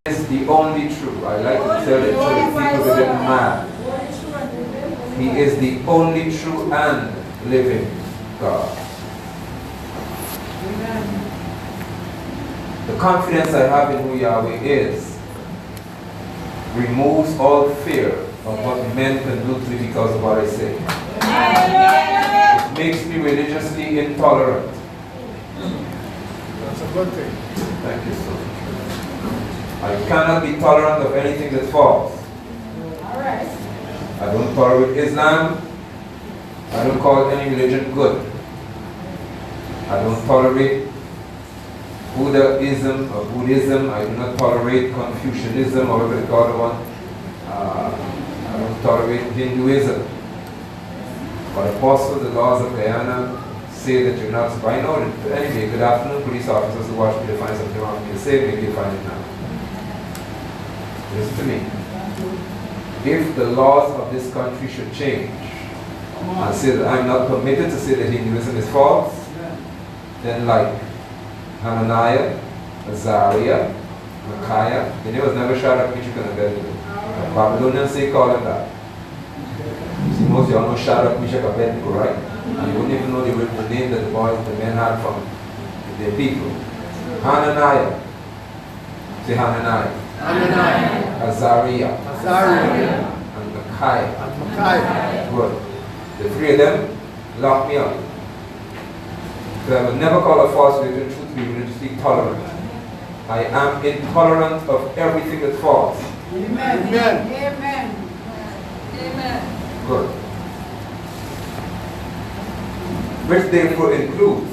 is the only true. I like to tell it to the people that get mad. He is the only true and living God. The confidence I have in who Yahweh is removes all fear of what men can do to me because of what I say. It makes me religiously intolerant. That's a good thing. Thank you so much. I cannot be tolerant of anything that's false. I don't tolerate Islam. I don't call any religion good. I don't tolerate Buddhism or Buddhism. I do not tolerate Confucianism or whatever they call the one. I don't tolerate Hinduism. But apostle, the laws of Guyana say that you're not supposed to. I know that. Anyway, good afternoon, police officers who watch me to find something wrong with me to say, maybe you find it now. Listen to me. If the laws of this country should change and say that I'm not permitted to say that Hinduism is false, then like Hananiah, Azariah, Micaiah, the name was never Shadrach, Meshach, and Abednego. Babylonians say call him that. See, most of y'all know Shadrach, Meshach, and Abednego, right? And you wouldn't even know the name that the men had from their people. Hananiah. Say Hananiah. Hananiah. Azariah. Azariah. And Micaiah. And Micaiah. Good. The three of them locked me up. So I would never call a false religion truth to be religiously tolerant. I am intolerant of everything that's false. Amen. Amen. Amen. Amen. Good. Which therefore includes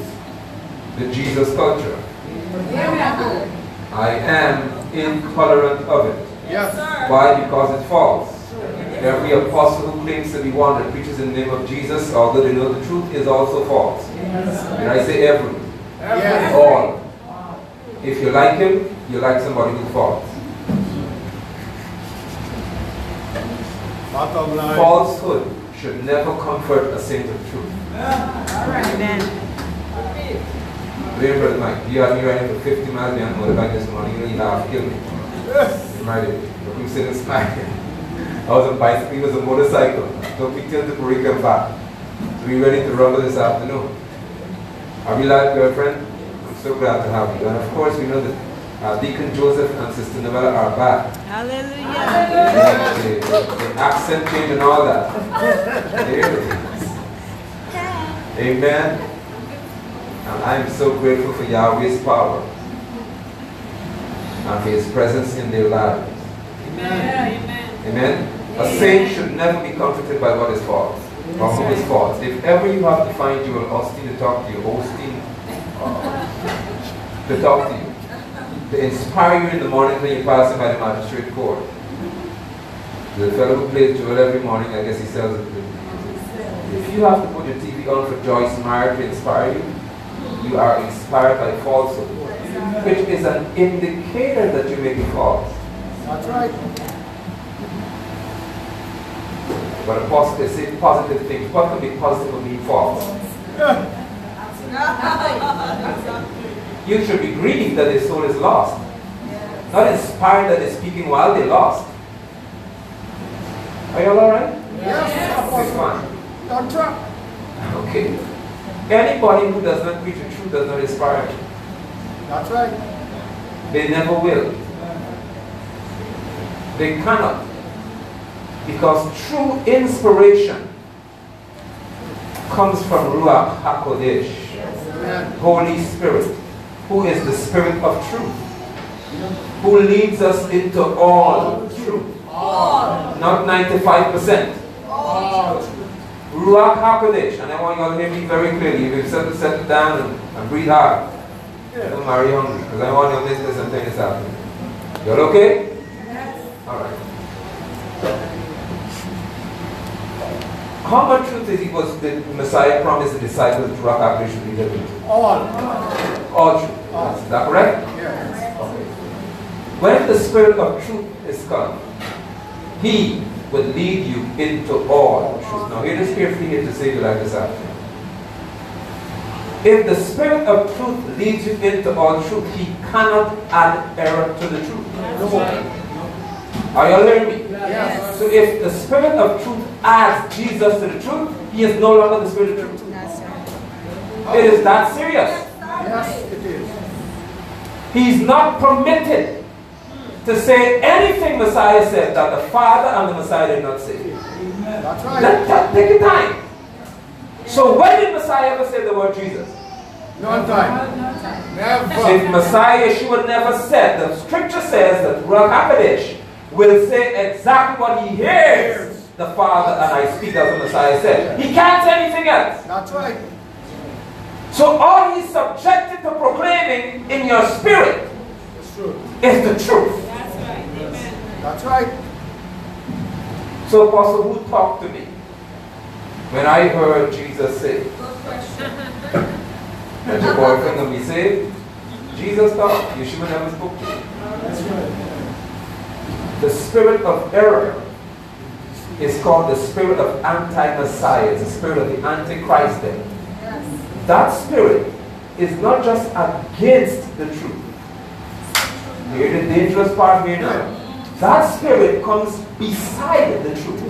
the Jesus culture. Amen. I am intolerant of it. Yes. Why? Because it's false. Every apostle who claims to be one that preaches in the name of Jesus, although they know the truth, is also false. Did I say every? Yes. All. If you like him, you like somebody who's false. Bottom line. Falsehood should never comfort a saint of truth. Amen. Wait, Brother Mike, you had me riding for 50 miles behind the motorbike this morning. You know, you have to kill me. You might have. You sitting smiling. I was on a bicycle, he was a motorcycle. Took me till the break and back. So we ready to rumble this afternoon. Are we live, girlfriend? I'm so glad to have you. And of course, we know that Deacon Joseph and Sister Novella are back. Hallelujah. The accent change and all that. Amen. And I am so grateful for Yahweh's power and for His presence in their lives. Amen. Amen. A saint should never be comforted by what is false or who is false. If ever you have to find you an Austin to talk to you, Austin to talk to you, to inspire you in the morning when you're passing by the magistrate court. The fellow who plays Joel every morning, I guess he sells it. If you have to put your TV on for Joyce Meyer to inspire you, you are inspired by falsehood, which is an indicator that you may be false. That's right. But apostle, they say positive things. What can be positive or be false? You should be grieved that their soul is lost. Not inspired that they're speaking while they're lost. Are you all alright? Yes. It's fine. On track. Okay. Anybody who does not preach the truth does not inspire me. That's right. They never will. They cannot. Because true inspiration comes from Ruach HaKodesh, Holy Spirit, who is the Spirit of truth, who leads us into all truth. Not 95%. Ruach HaKodesh, and I want you all to hear me very clearly. You can settle down and breathe hard. Don't marry hungry, because I want you to miss this and this happening. You all okay? Yes. Alright. How much truth is it was the Messiah promised the disciples that Ruach HaKodesh should be given? All. All truth. Is that correct? Yes. Okay. When the Spirit of truth is come, He will lead you into all truth. Now hear this carefully here to save you like this afternoon. If the Spirit of truth leads you into all truth, He cannot add error to the truth. No. Are you hearing me? Yes. So if the Spirit of truth adds Jesus to the truth, he is no longer the Spirit of truth. It is that serious. Yes, it is. He's not permitted to say anything Messiah said that the Father and the Messiah did not say. That's right. Take your time. So when did Messiah ever say the word Jesus? No time. Never. If Messiah Yeshua never said, the scripture says that Ruach HaKodesh will say exactly what he hears the Father and I speak as the Messiah said. He can't say anything else. That's right. So all he's subjected to proclaiming in your spirit It's true. is the truth. That's right. Amen. That's right. So Apostle, who talked to me when I heard Jesus say that your boyfriend will be saved? Jesus talked. Yeshua never spoke to you. That's right. The spirit of error is called the spirit of anti-Messiah. It's the spirit of the Antichrist there. That spirit is not just against the truth. Here's the dangerous part here now. That spirit comes beside the truth.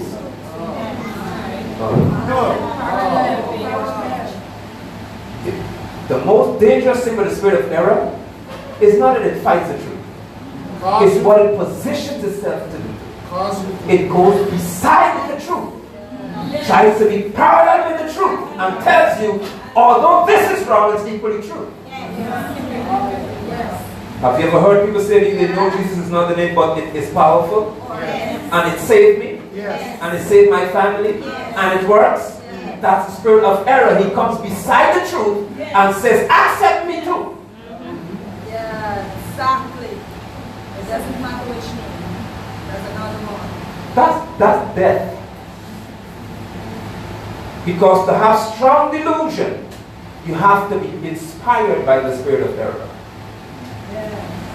The most dangerous thing with the spirit of error is not that it fights the truth. It's what it positions itself to do. It goes beside the truth. Tries to be parallel with the truth and tells you, although this is wrong, it's equally true. Have you ever heard people say they know Jesus is not the name, but it is powerful? And it saved me? And it saved my family? And it works? That's the spirit of error. He comes beside the truth and says, accept me too. Yeah, exactly. It doesn't matter which name. There's another one. That's death. Because to have strong delusion, you have to be inspired by the spirit of error.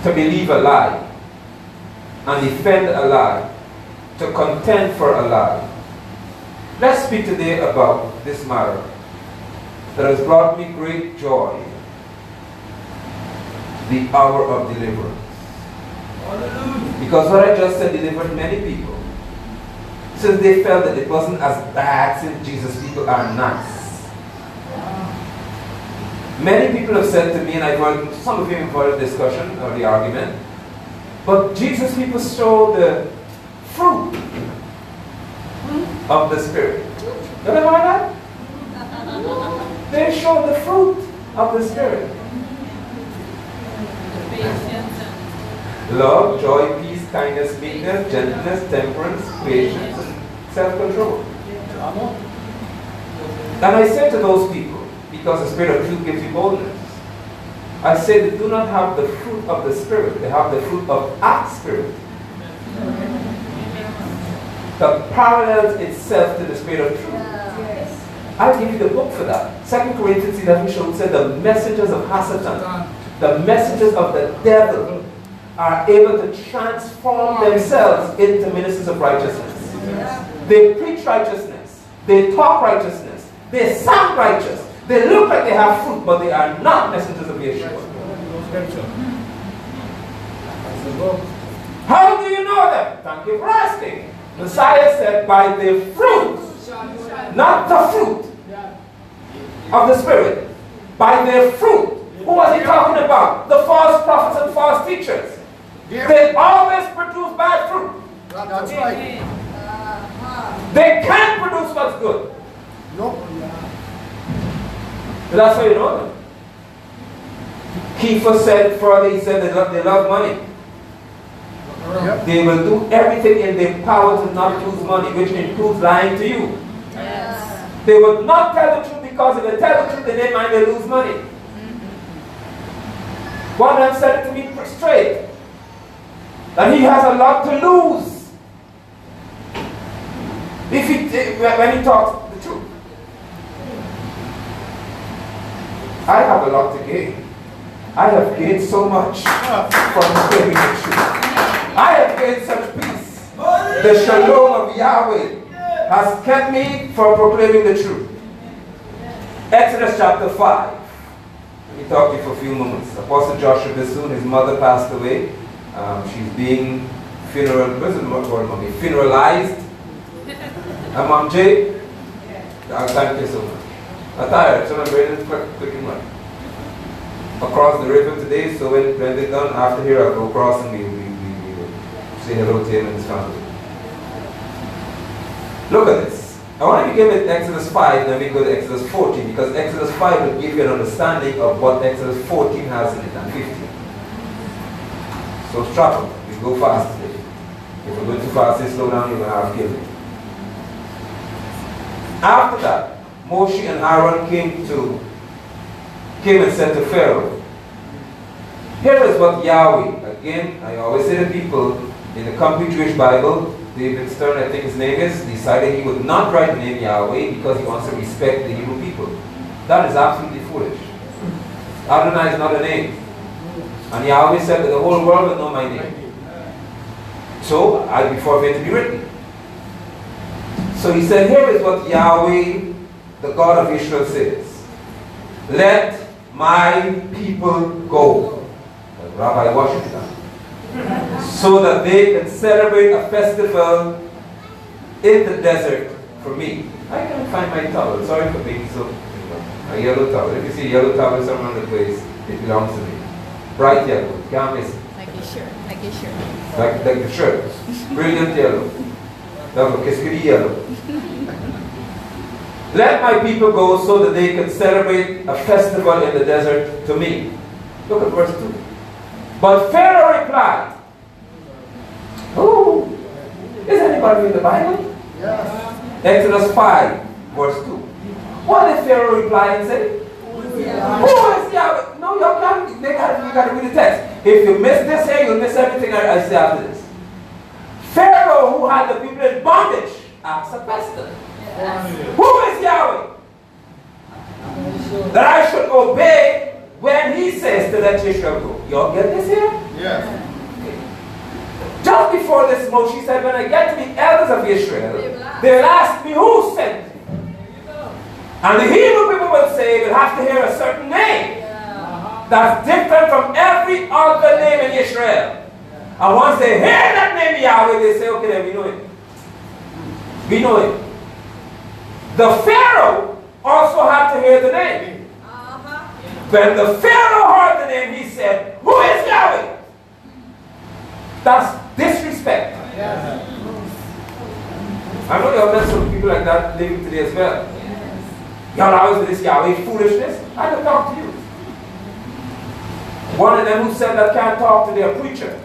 To believe a lie and defend a lie, to contend for a lie. Let's speak today about this matter that has brought me great joy, the hour of deliverance. Because what I just said delivered many people, since they felt that it wasn't as bad since Jesus people are nice. Many people have said to me, and I've heard some of you have heard the discussion or the argument, but Jesus people show the fruit of the Spirit. You ever heard that? They show the fruit of the Spirit. Love, joy, peace, kindness, meekness, gentleness, temperance, patience, and self-control. And I say to those people, because the Spirit of truth gives you boldness, I say they do not have the fruit of the Spirit, they have the fruit of that Spirit. That parallels itself to the Spirit of truth. I'll give you the book for that. 2 Corinthians 11 said the messengers of Hasatan, the messengers of the devil, are able to transform themselves into ministers of righteousness. They preach righteousness. They talk righteousness. They sound righteous. They look like they have fruit, but they are not messengers of Yeshua. How do you know them? Thank you for asking. Messiah said, by the fruit, not the fruit of the Spirit. By their fruit. Who was he talking about? The false prophets and false teachers. They always produce bad fruit. That's right. They can't produce what's good. Nope. So that's how you know them. Kiefer said further, he said they love money. Yep. They will do everything in their power to not lose money, which includes lying to you. They will not tell the truth because if they tell the truth, then they might lose money. One man said it to me straight, that he has a lot to lose when he talks the truth. I have a lot to gain. I have gained so much from speaking the truth. I have gained such peace. The shalom of Yahweh has kept me from proclaiming the truth. Exodus chapter 5. Let me talk to you for a few moments. Apostle Joshua Bassoon, his mother passed away. She's being funeralized. And Mom J, thank you so much. I'm tired, so I'm ready to quick and run. Across the river today, so when they're done, after here I'll go across and we will say hello to him and his family. Look at this. I want to begin with Exodus 5, then we go to Exodus 14, because Exodus 5 will give you an understanding of what Exodus 14 has in it and 15. So strap up. We go fast today. If we're going too fast, say slow down, you're going to have to kill me. After that, Moshe and Aaron came and said to Pharaoh, here is what Yahweh, again, I always say to people, in the Complete Jewish Bible, David Stern, I think his name is, decided he would not write the name Yahweh because he wants to respect the Hebrew people. That is absolutely foolish. Adonai is not a name. And Yahweh said that the whole world will know my name. So, I be forbid to be written. So he said, here is what Yahweh, the God of Israel, says. Let my people go. Like Rabbi Washington. So that they can celebrate a festival in the desert for me. I can't find my towel. Sorry for being so, a yellow towel. If you see a yellow towel somewhere on the place, it belongs to me. Bright yellow. Can't miss it. Like a shirt. Like a shirt. Like the shirt. Brilliant yellow. Kiskiri yellow. Let my people go so that they can celebrate a festival in the desert to me. Look at verse 2. But Pharaoh replied, oh, is anybody in the Bible? Yes. Exodus 5, verse 2. What did Pharaoh reply and say? Who is Yahweh? No, you got to read the text. If you miss this here, you'll miss everything I say after this. Pharaoh, who had the people in bondage, asked a question. Who is Yahweh? That I should obey when he says to let Israel go. Y'all get this here? Yes. Okay. Just before this, Moshe said, when I get to the elders of Israel, they'll ask me who sent me. And the Hebrew people will say, we'll have to hear a certain name that's different from every other name in Israel. And once they hear that name Yahweh, they say, okay, then we know it. We know it. The Pharaoh also had to hear the name. When the Pharaoh heard the name, he said, who is Yahweh? That's disrespect. I know you have met some people like that living today as well. Y'all always with this Yahweh foolishness. I don't talk to you. One of them who said that can't talk to their preacher.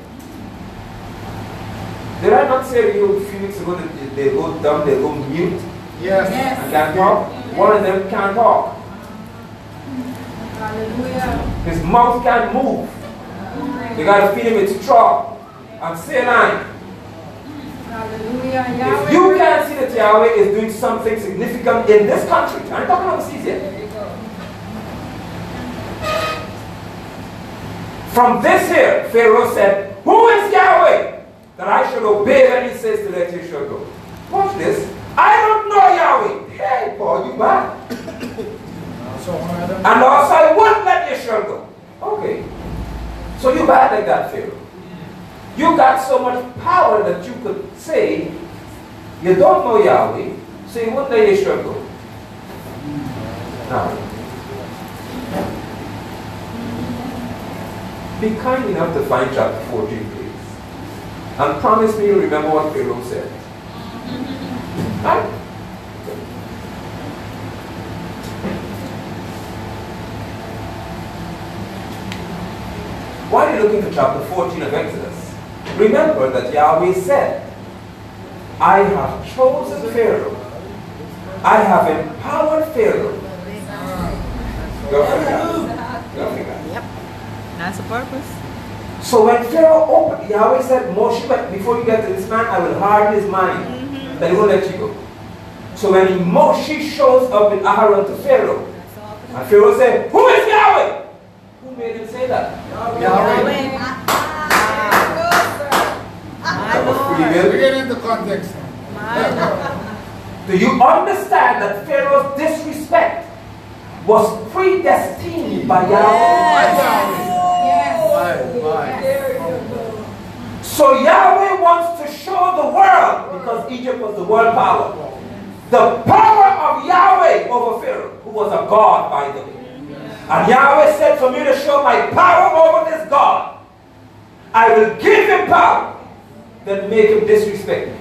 Did I not say to you a few weeks ago that they go dumb, they go mute? Yes. And can't talk? One of them can't talk. Hallelujah. His mouth can't move. They got to feed him with straw and saline. Hallelujah. If you can't see that Yahweh is doing something significant in this country, I'm talking overseas here. From this here, Pharaoh said, who is Yahweh that I should obey when he says to let Israel go? Watch this. I don't know Yahweh. Hey, Paul, you bad. And also I won't let Israel go. Okay. So you bad like that, Pharaoh. You got so much power that you could say, you don't know Yahweh, so you won't let Israel go. Now, be kind enough to find chapter 14, please. And promise me you'll remember what Pharaoh said. Right? Why are you looking for chapter 14 of Exodus? Remember that Yahweh said, I have chosen Pharaoh. I have empowered Pharaoh. Go figure. Yep. That's the purpose. So when Pharaoh opened, Yahweh said, Moshe, before you get to this man, I will harden his mind. That he won't let you go. So when Moshe shows up with Aaron to Pharaoh, and Pharaoh said, who is Yahweh? Who made him say that? Yahweh. That was free will. We get into context. Do you understand that Pharaoh's disrespect was predestined by Yahweh? Why? So Yahweh wants to show the world, because Egypt was the world power, the power of Yahweh over Pharaoh, who was a god, by the way. And Yahweh said, for me to show my power over this God, I will give him power, then make him disrespect me.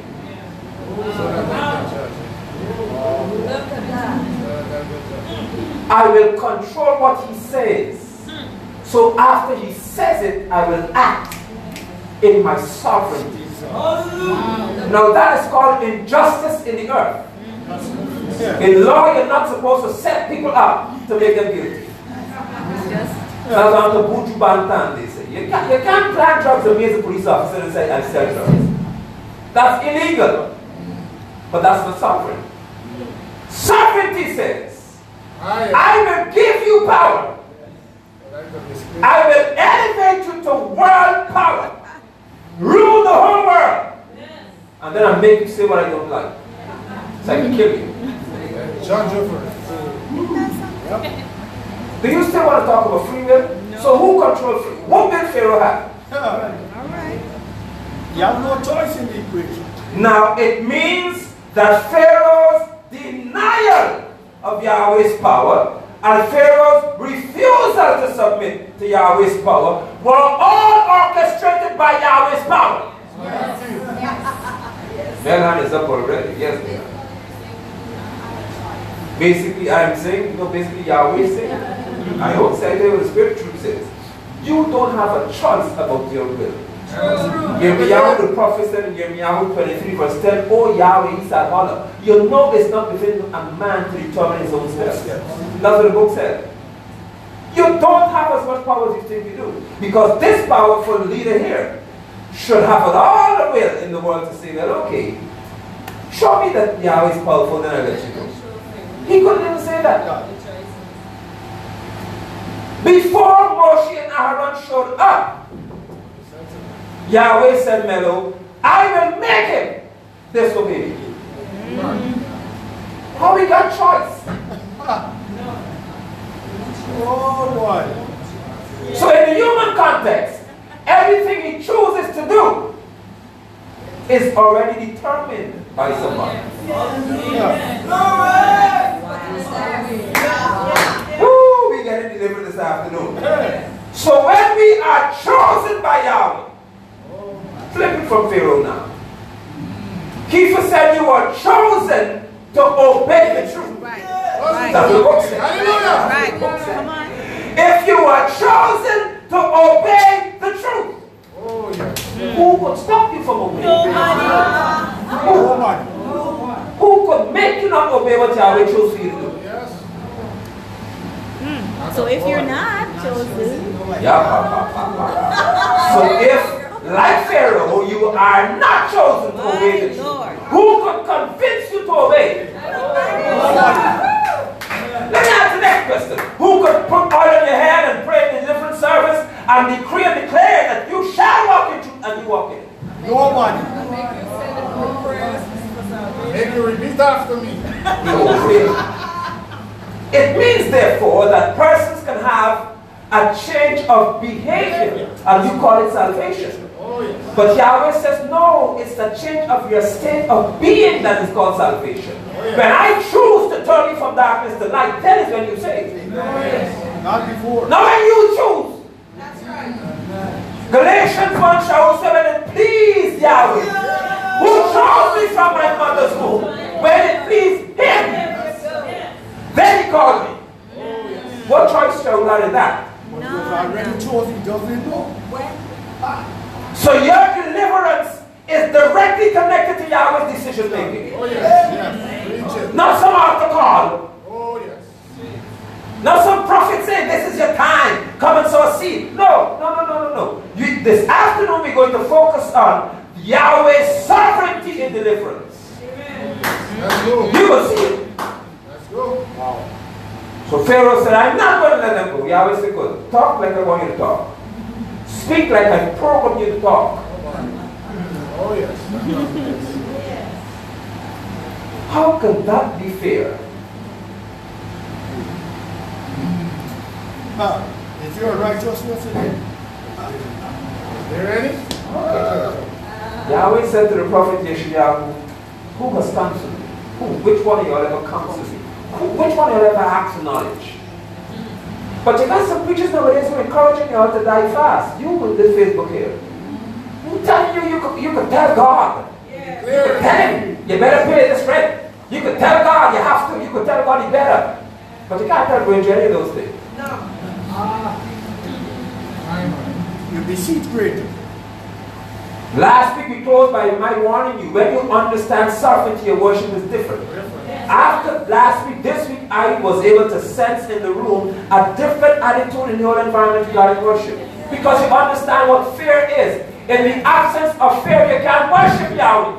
I will control what he says. So after he says it, I will act in my sovereignty. Now that is called injustice in the earth. In law, you're not supposed to set people up to make them guilty. That's on the Buju Bantan, they say. You can't plant drugs and be a police officer and say, I sell drugs. That's illegal. But that's not sovereign. Sovereignty says, I will give you power. I will elevate you to world power. Rule the whole world. And then I'll make you say what I don't like. So I can kill you. Judge over. Do you still want to talk about free will? No. So who controls free will? What will Pharaoh have? Alright. You have no choice in the equation. Now it means that Pharaoh's denial of Yahweh's power and Pharaoh's refusal to submit to Yahweh's power were all orchestrated by Yahweh's power. Yes. Their hand is up already. Yes, they are. Basically, I'm saying, basically Yahweh is saying, I don't say that the Spirit truth says, you don't have a choice about your will. Yirmiyahu the prophet said in Yirmiyahu 23 verse 10, oh Yahweh, he said, holler. You know it's not within a man to determine his own steps. That's what the book said. You don't have as much power as you think you do. Because this powerful leader here should have all the will in the world to say, well, okay, show me that Yahweh is powerful, then I'll let you go. He couldn't even say that. Before Moshe and Aaron showed up, Yahweh said, Melo, I will make him disobey me. How we got choice? Oh boy. So in the human context, everything he chooses to do is already determined by somebody. Woo, we get it delivered this afternoon. So when we are chosen by Yahweh, flip it from Pharaoh now. Kiefer said you were chosen to obey the truth. Right. That's what the book says. Right. Come on. If you are chosen to obey the truth, who could stop you from obeying? Who could make you not obey what Yahweh chose for you to do? So if you're not chosen, so if, like Pharaoh, you are not chosen to obey the truth, who could convince you to obey? Let me ask the next question. Who could put oil on your head and pray in the deliverance service and decree and declare that you shall walk in truth and you walk in it? Nobody. Make you repeat after me. It means, therefore, that persons can have a change of behavior, and you call it salvation. But Yahweh says, no, it's the change of your state of being that is called salvation. When I choose to turn you from darkness to light, then is when you say. Not before. Now when you choose. That's right. Galatians 1 shows 7, and please Yahweh, who chose me from my mother's womb, when it pleased him. Then he called me. What choice shall we have in that? So your deliverance is directly connected to Yahweh's decision making. Oh yes. Not some altar call. Oh yes. Not some prophet saying this is your time. Come and sow a seed. No. This afternoon we're going to focus on Yahweh's sovereignty in deliverance. Let's go. You will see it. Let's go. Wow. So Pharaoh said, I'm not going to let them go. Yahweh said, good. Talk like I want you to talk. Speak like I programmed you to talk. Oh yes. How can that be fair? If you're righteousness in it. Is there any? Yahweh said to the prophet Yeshayahu, who has counseled me? Who? Which one of y'all ever counseled me? Which one of y'all ever asked for knowledge? But you got some preachers nowadays who are encouraging y'all to die fast. You with this Facebook here. I'm telling you, you could tell God. You could tell him, you better pay this rent. You could tell God you have to. You could tell God you better. But you can't tell going to any of those things. No. You deceit great. Last week we closed by my warning you. When you understand sovereignty, your worship is different. After last week, this week I was able to sense in the room a different attitude in the whole environment regarding worship. Because you understand what fear is. In the absence of fear, you can't worship Yahweh.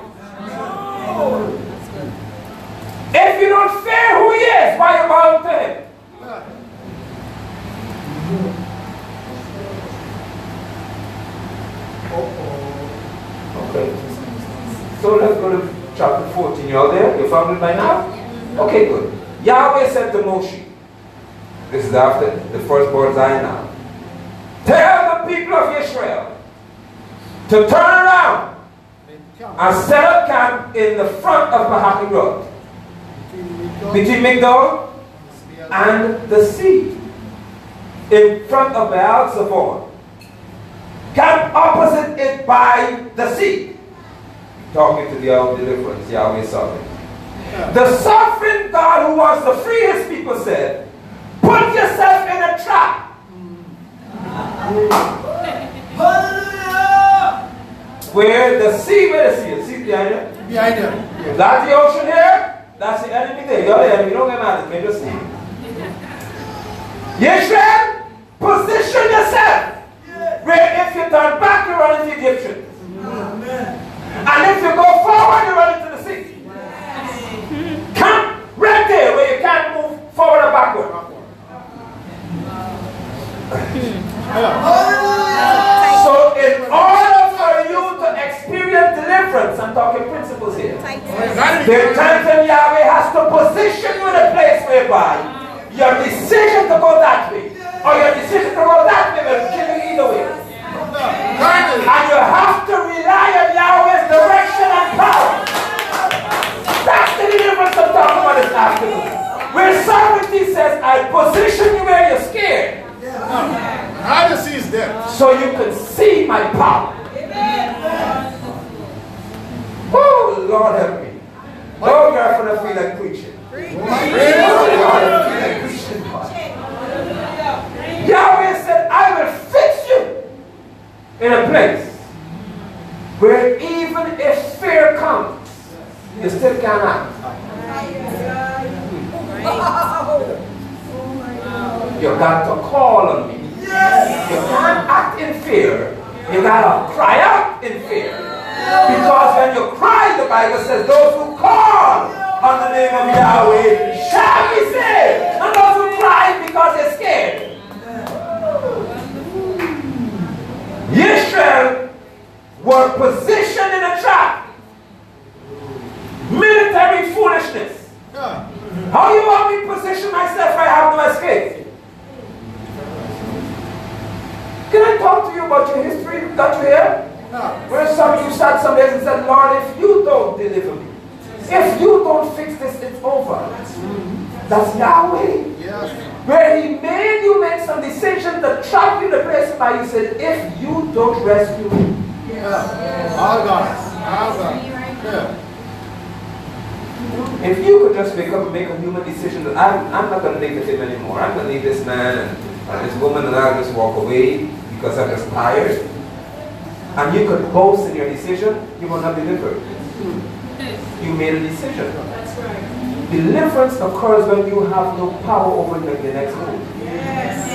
If you don't fear who He is, why are you bowing to Him? Okay. So let's go to chapter 14. You all there? You found it by now? Okay, good. Yahweh said to Moshe, this is after the firstborn Zion now. Tell the people of Israel to turn around and set up camp in the front of Mahaki Road, between Migdol and the sea, in front of Baal Zephon. Camp opposite it by the sea. Talking to the hour of deliverance, Yahweh sovereign. The sovereign God who wants to free His people said, put yourself in a trap. Where the sea is. See behind it? Behind them. That's the ocean here. That's the enemy there. You're the enemy. Don't get mad at me. Just see. Yisrael, position yourself. Where if you turn back, you run into the Egyptians. And if you go forward, you run into the sea. Camp right there where you can't move forward or backward. So in order for you to experience deliverance, I'm talking principles here. The Titan Yahweh has to position you in a place whereby your decision to go that way or your decision to go that way will kill you either way. And you have to rely on Yahweh's direction and power. That's the deliverance I'm talking about this afternoon. Where sovereignty says, I position you where you're scared. How to see is there. So you can see my power. Oh, Lord help me. Oh, God, I feel like preaching. Yahweh said, I will fix you in a place where even if fear comes, you still can't act. You got to call on me. You can't act in fear. You got to cry out in fear. Because when you cry, the Bible says, those who call on the name of Yahweh shall be saved. And those who cry because they're scared. Israel were positioned in a trap. Military foolishness. How you want me to position myself if I have no escape? Can I talk to you about your history that you hear? Where some of you sat some days and said, Lord, if you don't deliver me, if you don't fix this, it's over. That's Yahweh. Where He made you make some decisions to trap you in the place where you said, if you don't rescue me. All God. If you could just wake up and make a human decision that I'm not going to live with him anymore. I'm going to leave this man and this woman and I'll just walk away because I'm just tired. And you could boast in your decision, you will not be delivered. You made a decision. That's right. Deliverance occurs when you have no power over the next move. Yes.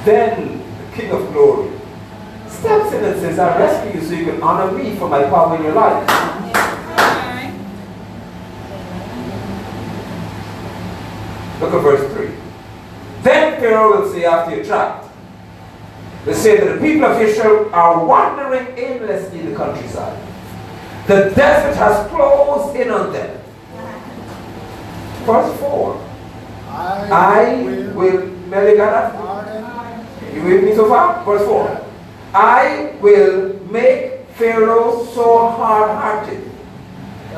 Then the King of Glory steps in and says, I rescue you so you can honor me for my power in your life. Look at verse 3. Then Pharaoh will say after you're trapped, they say that the people of Israel are wandering aimlessly in the countryside. The desert has closed in on them. Verse 4. I will Meligada. You with me so far? Verse 4. I will make Pharaoh so hard-hearted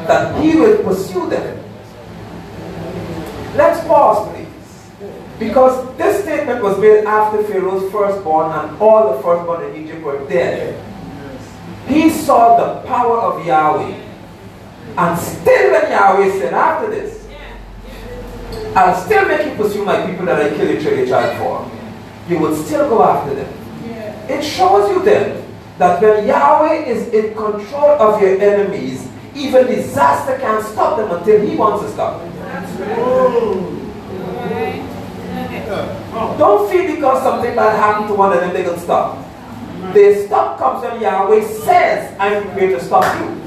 that he will pursue them. Let's pause, please. Because this statement was made after Pharaoh's firstborn and all the firstborn in Egypt were dead. He saw the power of Yahweh. And still when Yahweh said after this, I'll still make you pursue my people that I killed your child for, you would still go after them. It shows you then that when Yahweh is in control of your enemies, even disaster can't stop them until he wants to stop them. Don't feel because something bad happened to one of them, they can stop. The stop comes when Yahweh says, I'm prepared to stop you.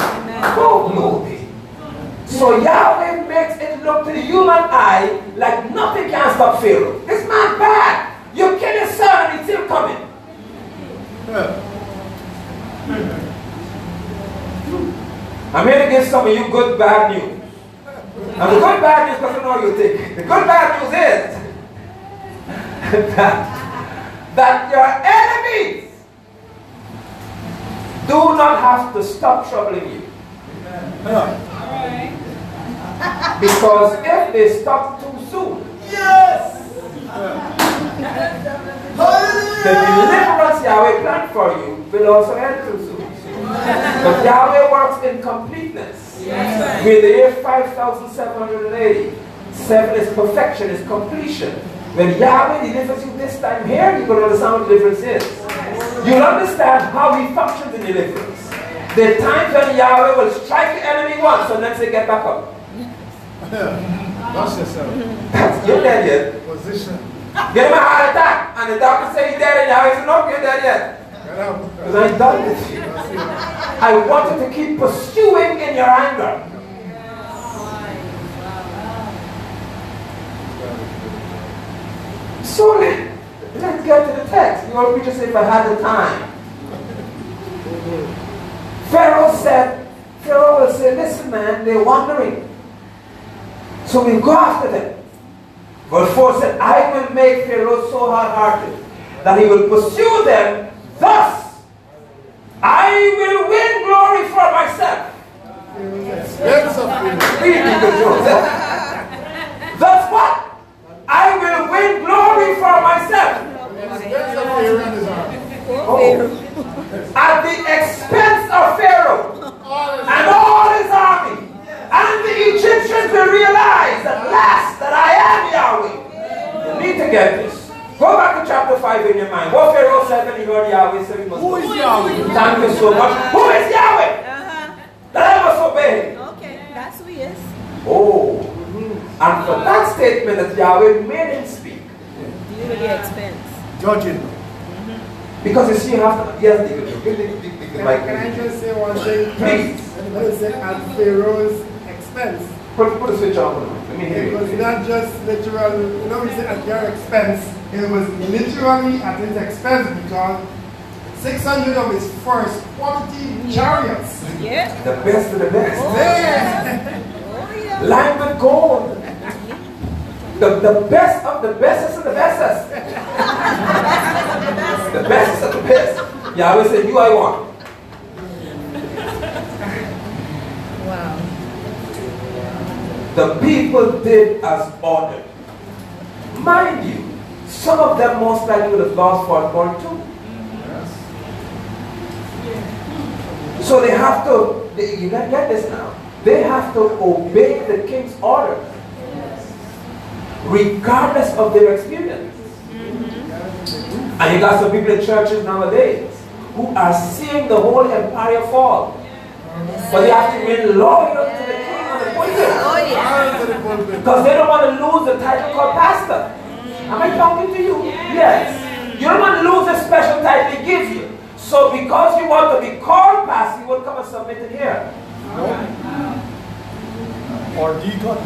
Oh, glory. So Yahweh makes it look to the human eye like nothing can stop Pharaoh. This man bad. You kill his son and he's still coming. I'm here to give some of you good bad news. And the good bad news, because I know how you think. The good bad news is that your enemies do not have to stop troubling you. Because if they stop too soon, the deliverance Yahweh planned for you will also end too soon. But Yahweh works in completeness. With the year 5,780, 7 is perfection, is completion. When Yahweh delivers you this time here, you're going to understand what deliverance is. You'll understand how he functions in deliverance. There are times when Yahweh will strike the enemy once and then say, get back up. Lost yourself. You're dead yet. Position. Get him a heart attack. And the doctor says he's dead and Yahweh says, no, you're dead yet. Because I'm done with you. I want you to keep pursuing in your anger. So let's get to the text. You want me to say if I had the time. Pharaoh will say, listen man, they're wandering. So we'll go after them. Verse 4 said, I will make Pharaoh so hard-hearted that he will pursue them. Thus, I will win glory for myself. Thus what? I will win glory for myself. Oh. At the expense of Pharaoh and all his army. And the Egyptians will realize at last that I am Yahweh. You need to get this. Go back to chapter 5 in your mind. What Pharaoh said when he heard Yahweh said, who is Yahweh? Thank you so much. Who is Yahweh? That I must obey. Okay, that's who he is. Oh. And for that statement that Yahweh made him speak. Due to the expense. Judging. Because you see, you have to, yes, Can I just say one thing? Please. When you say at Pharaoh's expense, Put the switch on. Let me hear it was you. not just literal, you know, we say at your expense, it was literally at his expense because 600 of his first quality chariots. Yeah. The best of the best. Oh, Yeah. yeah. Lined with gold. The best of the bestest of the bestest. The bestest of the best. Yahweh said, you I want. Wow. The people did as ordered. Mind you, some of them most likely would have lost firstborn too. So they have to, you gotta get this now, they have to obey the king's order. Regardless of their experience. And you got some people in churches nowadays who are seeing the whole empire fall. But they have to remain loyal to the king on the pulpit. Oh, yeah. Because they don't want to lose the title called pastor. Am I talking to you? Yes. You don't want to lose the special title they give you. So because you want to be called pastor, you won't come and submit it here. Or deacon.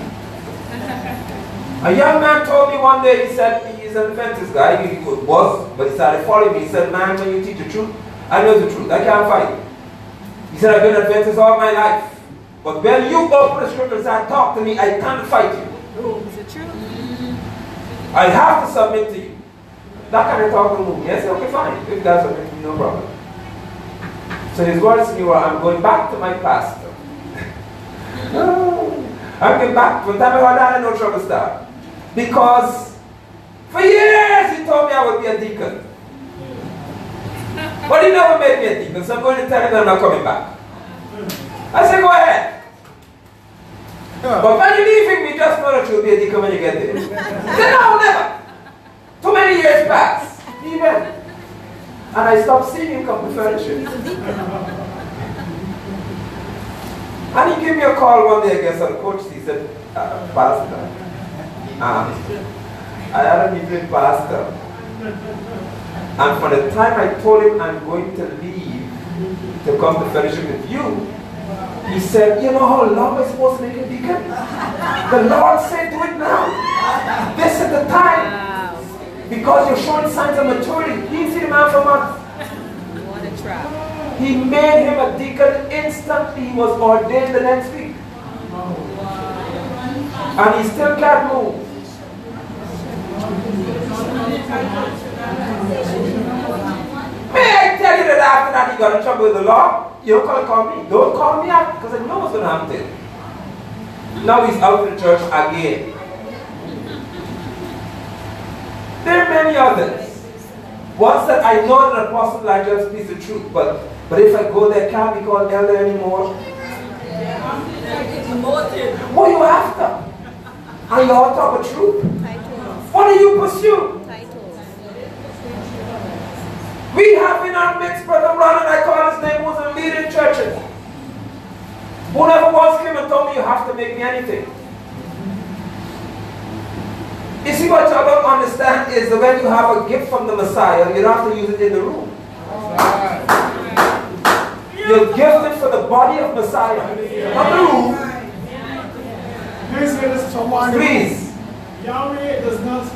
A young man told me one day, he said, he's an Adventist guy, he was, but he started following me. He said, man, when you teach the truth, I know the truth, I can't fight. He said, I've been Adventist all my life. But when you open the scriptures and talk to me, I can't fight you. Is it true? I have to submit to you. That kind of talk will move me. I said, okay, fine. If that's what it is, no problem. So his words to me were, I'm going back to my pastor. I'm going back. From the time I got down, no trouble start. Because for years he told me I would be a deacon. But he never made me a deacon, so I'm going to tell him that I'm not coming back. I said, go ahead. But when you're leaving me, just know that you'll be a deacon when you get there. He said, no, never. Too many years passed. He went. And I stopped seeing him come to fellowship. And he gave me a call one day against our coach. He said, Pastor, I had a meeting with Pastor. And for the time I told him I'm going to leave to come to fellowship with you, he said, you know how long I'm supposed to make a deacon? The Lord said, do it now. This is the time. Because you're showing signs of maturity. He didn't see the man for months. What a trap. He made him a deacon instantly. He was ordained the next week. And he still can't move. May I tell you that after that he got in trouble with the law? You don't call me. Don't call me out because I know what's going to happen to him. Now he's out of the church again. There are many others. Ones that I know that Apostle Elijah speaks the truth, but if I go there, can't be called elder anymore. What are you after? Are you all talk the truth? Titles. What do you pursue? Titles. We have in our midst, Brother Ron, and I call his name, was a leader in churches. Who never once came and told me you have to make me anything. You see, what y'all don't understand is that when you have a gift from the Messiah, you don't have to use it in the room. You're gifted for the body of Messiah, not the room. Please. Yahweh does not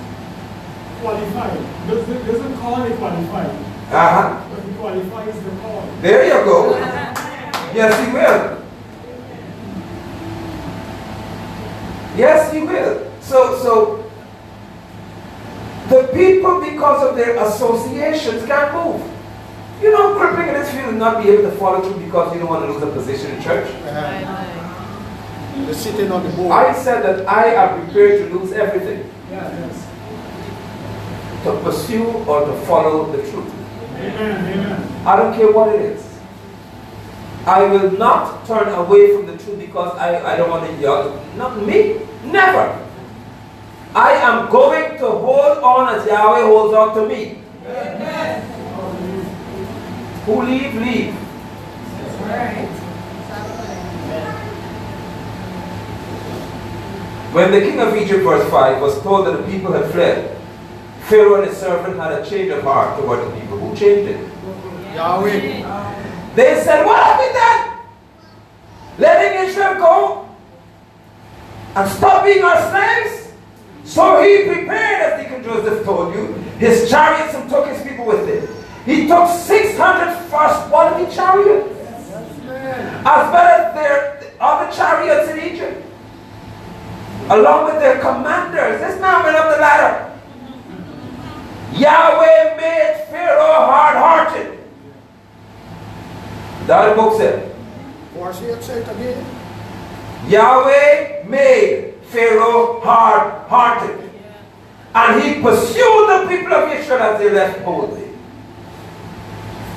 qualify. Doesn't call it qualified. But he qualifies the call. There you go. Yes, he will. Yes, he will. So the people, because of their associations, can't move. You know, crippling in this field is not be able to follow through because you don't want to lose a position in church. They're sitting on the board. I said that I am prepared to lose everything. Yes. To pursue or to follow the truth. Amen. I don't care what it is. I will not turn away from the truth because I don't want to yell. Not me. Never. I am going to hold on as Yahweh holds on to me. Amen. Who leave, leave. That's right. When the king of Egypt, verse 5, was told that the people had fled, Pharaoh and his servant had a change of heart toward the people. Who changed it? Yahweh. They said, what have we done? Letting Israel go and stop being our slaves? So he prepared, as Deacon Joseph told you, his chariots and took his people with him. He took 600 first quality chariots, as well as their other chariots in Egypt, along with their commanders. This man went up the ladder. Yahweh made Pharaoh hard-hearted. That book said. Say it again. Yahweh made Pharaoh hard-hearted. And he pursued the people of Israel as they left boldly.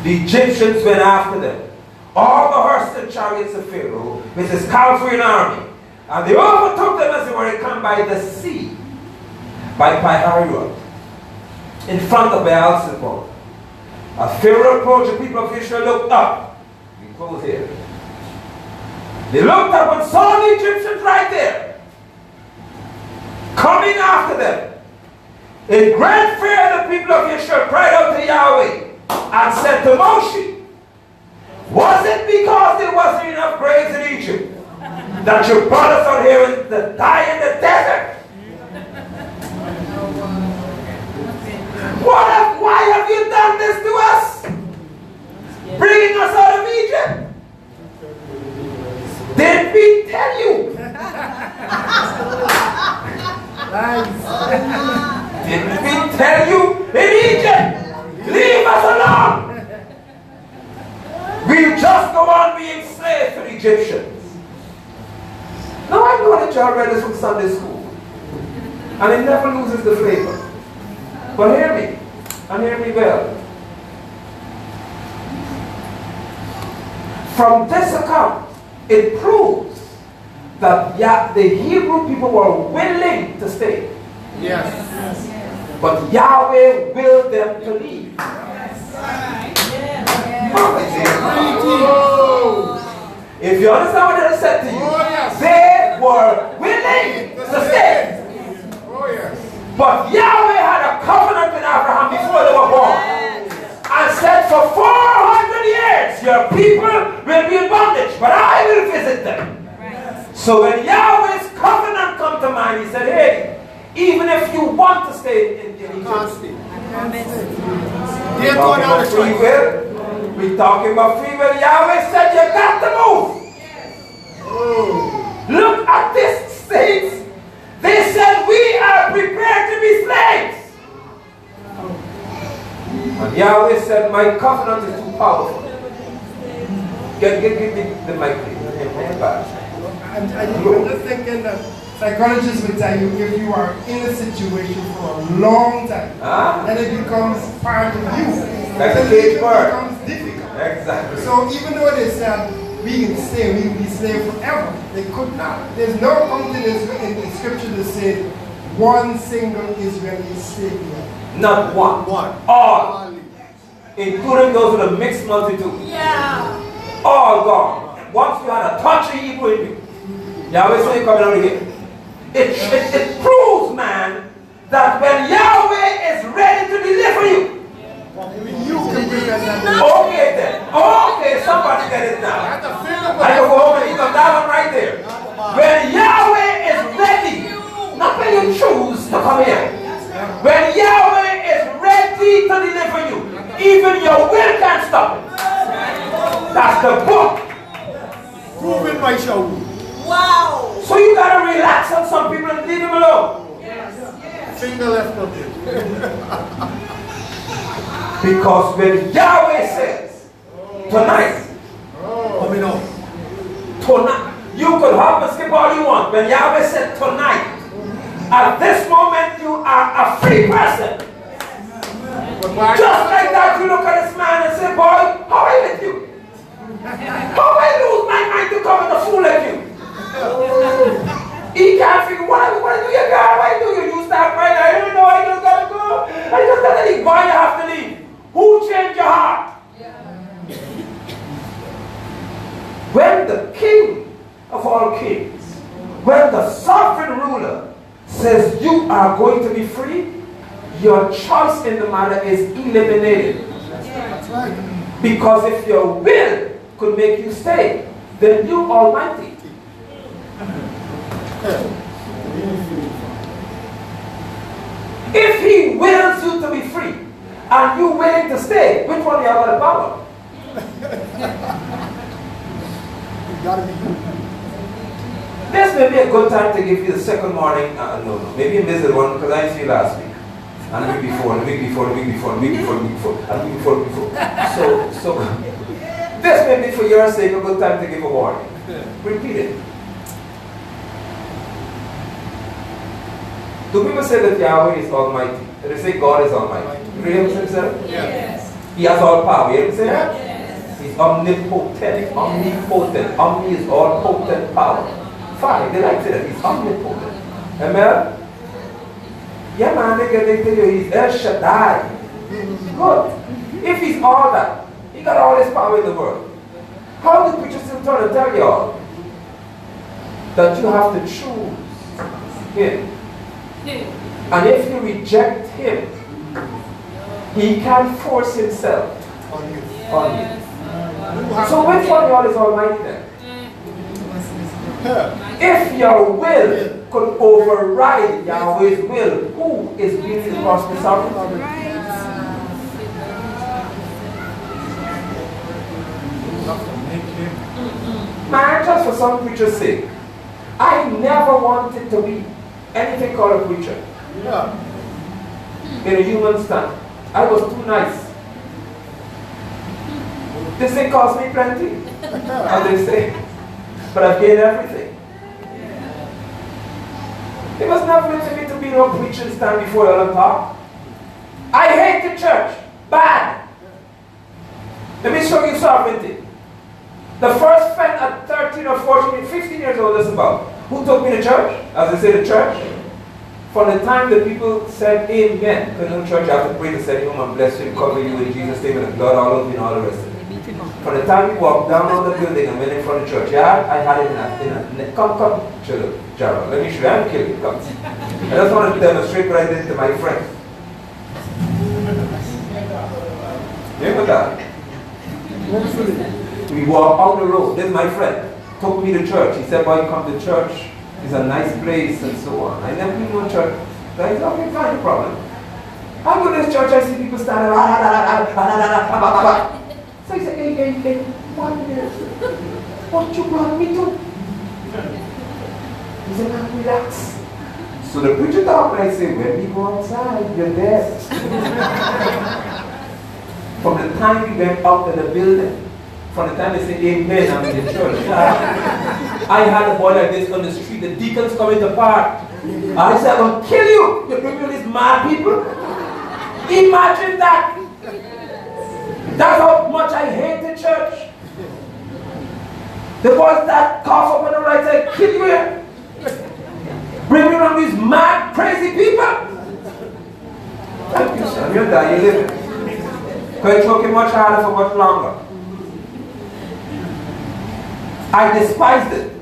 The Egyptians went after them. All the horses and chariots of Pharaoh with his cavalry and army. And they overtook them as they were come by the sea, by Pi-Hahiroth, in front of Baal-Zebub. As Pharaoh approached, the people of Israel looked up. We close here. They looked up and saw the Egyptians right there, coming after them. In great fear, the people of Israel cried out to Yahweh and said to Moshe, was it because there wasn't enough graves in Egypt that you brought us out here to die in the desert? Why have you done this to us? Bringing us out of Egypt? Did we tell you? Didn't we tell you in we'll just go on being slaves to the Egyptians. Now I know that you all read this from Sunday school, and it never loses the flavor. But hear me, and hear me well. From this account, it proves that the Hebrew people were willing to stay. Yes. But Yahweh willed them to leave. If you understand what I said to you, they were willing to stay. But Yahweh had a covenant with Abraham before they were born. And said, for 400 years, your people will be in bondage, but I will visit them. So when Yahweh's covenant come to mind, he said, hey, even if you want to stay in Egypt, we're talking about free will. We're talking about free will. Yahweh said, you got to move. Look at this states. They said, we are prepared to be slaves. And Yahweh said, my covenant is too powerful. Get the mic, please. I'm just thinking that psychologists will tell you if you are in a situation for a long time, then it becomes part of you. Like then a cage it bird. becomes difficult. Exactly. So even though they said we can stay, we will be slaves forever, they could not. There's no something in the scripture that said one single Israeli slave. Not one. All. Including those with a mixed multitude. Yeah. All gone. And once you had a touch of Hebrew in you, Yahweh said you're coming out again. It proves, man, that when Yahweh is ready to deliver you, You can bring us that. okay then. Okay, somebody get it now. I can go home and eat on that one right there. When Yahweh is ready, not when you choose to come here. When Yahweh is ready to deliver you, even your will can't stop it. That's the book. Proven by show. Wow. So you gotta relax on some people and leave them alone. Finger left of it. Because when Yahweh says, tonight, tonight, you could hop and skip all you want. When Yahweh said tonight, at this moment you are a free person. Just like that, you look at this man and say, boy, how I let you? How I lose my mind to come with a fool like you? He can't figure what do you got? Why do you stop right? I don't know, I just gotta go. I just gotta leave. Why you have to leave? Who changed your heart? When the king of all kings, when the sovereign ruler says you are going to be free, your choice in the matter is eliminated. That's right. Because if your will could make you stay, then you Almighty. If He wills you to be free, and you willing to stay, which one do you have the power? You gotta be you. This may be a good time to give you the second morning. No, maybe you missed the one because I didn't see you last week. And the week before, the week before, the week before, the week before, the week before, and the week before, the week before. So this may be for your sake a good time to give a warning. Repeat it. Do people say that Yahweh is Almighty? They say God is Almighty. You really hear him say that? Yes. He has all power. You hear him say that? Yes. He's omnipotent. Omnipotent. Omni is all potent power. Fine, they like to say that. He's omnipotent. Amen? Yeah, man, they tell you he's El Shaddai. Good. If he's all that, he got all this power in the world. How do preachers still try to tell y'all that you have to choose him? And if you reject him, he can force himself on you. So which one of y'all is Almighty then? If your will could override Yahweh's will, who is really the gospel sovereign? Man, just for some preacher's sake, I never wanted to be anything called a preacher. In a human stand. I was too nice. This thing cost me plenty, as they say. But I've gained everything. It was not meant to me to be no preaching stand before you and talk. I hate the church. Bad. Let me show you something. The first friend at 13 or 14, 15 years old is about. Who took me to church? As they say, the church. From the time the people said amen, because in the church you have to pray to send home and bless you, cover you in Jesus' name and the blood all over you and all the rest of it. From the time you walk down on the building and went in front of the churchyard, I had it in a come, chill, Jarrell, let me show you, I'm killing you, come. I just want to demonstrate what I did to my friend. Remember that? We walk out the road, this is my friend, took me to church. He said, boy, come to church, it's a nice place and so on. I never been to church. So I said, okay, fine, no problem. I go to this church, I see people standing, so he said, hey, 1 minute. What you want me to? He said, now relax. So the preacher talked and I say, when we go outside, you're dead. From the time we went out of the building, from the time they said amen, I'm in the church. I had a boy like this on the street, the deacons coming to park. I said, I'm gonna kill you. You bring me these mad people. Imagine that. That's how much I hate the church. The boys that cough up on the right side, kill you here. Bring me around these mad, crazy people. Thank you, son. You're there, you're living. Because it's working much harder for much longer. I despised it.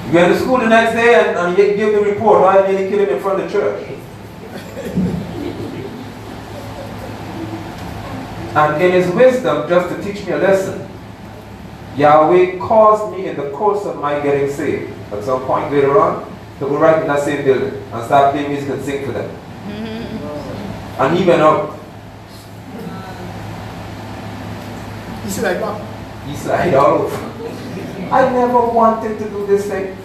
You went to school the next day and you give the report, I nearly killed him in front of the church. And in his wisdom, just to teach me a lesson, Yahweh caused me in the course of my getting saved, at some point later on, to go right in that same building and start playing music and sing for them. And he went out. You see like what? He slid all over. I never wanted to do this thing.